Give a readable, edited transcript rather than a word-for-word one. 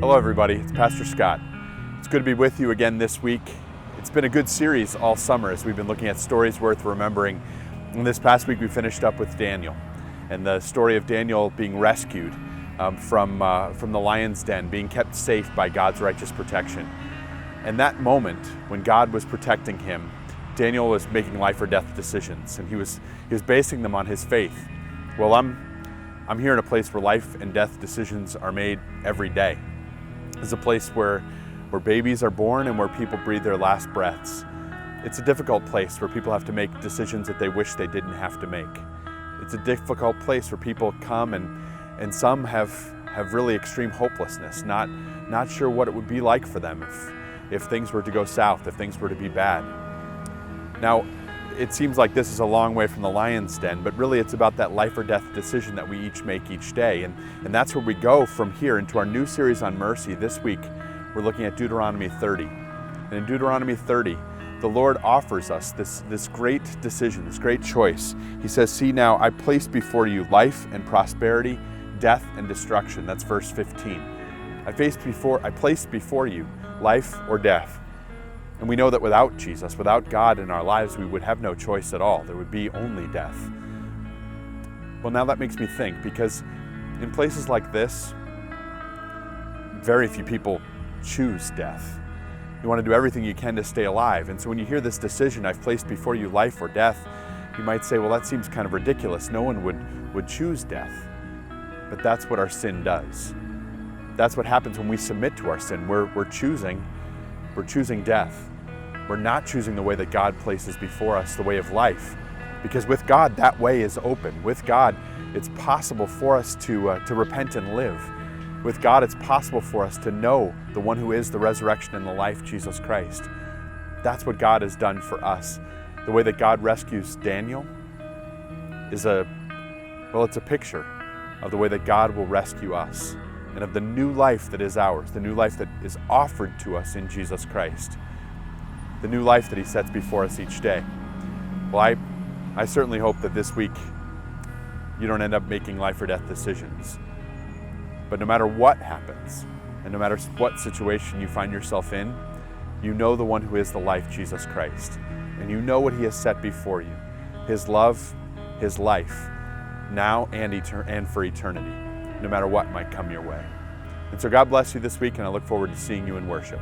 Hello everybody, it's Pastor Scott. It's good to be with you again this week. It's been a good series all summer as we've been looking at stories worth remembering. And this past week we finished up with Daniel and the story of Daniel being rescued from the lion's den, being kept safe by God's righteous protection. And that moment when God was protecting him, Daniel was making life or death decisions, and he was basing them on his faith. Well, I'm here in a place where life and death decisions are made every day. It's a place where babies are born and where people breathe their last breaths. It's a difficult place where people have to make decisions that they wish they didn't have to make. It's a difficult place where people come and some have really extreme hopelessness, not sure what it would be like for them if things were to go south, if things were to be bad. Now, it seems like this is a long way from the lion's den, but really it's about that life or death decision that we each make each day. And that's where we go from here into our new series on mercy. This week, we're looking at Deuteronomy 30. And in Deuteronomy 30, the Lord offers us this great decision, this great choice. He says, "See now, I place before you life and prosperity, death and destruction." That's verse 15. I place before you life or death. And we know that without Jesus, without God in our lives, we would have no choice at all. There would be only death. Well, now that makes me think, because in places like this, very few people choose death. You want to do everything you can to stay alive. And so when you hear this decision, "I've placed before you life or death," you might say, well, that seems kind of ridiculous. No one would choose death. But that's what our sin does. That's what happens when we submit to our sin. We're choosing death. We're not choosing the way that God places before us, the way of life. Because with God, that way is open. With God, it's possible for us to repent and live. With God, it's possible for us to know the one who is the resurrection and the life, Jesus Christ. That's what God has done for us. The way that God rescues Daniel is it's a picture of the way that God will rescue us, and of the new life that is ours, the new life that is offered to us in Jesus Christ, the new life that He sets before us each day. Well, I certainly hope that this week you don't end up making life or death decisions. But no matter what happens, and no matter what situation you find yourself in, you know the one who is the life, Jesus Christ, and you know what He has set before you, His love, His life, now and for eternity, no matter what might come your way. And so God bless you this week, and I look forward to seeing you in worship.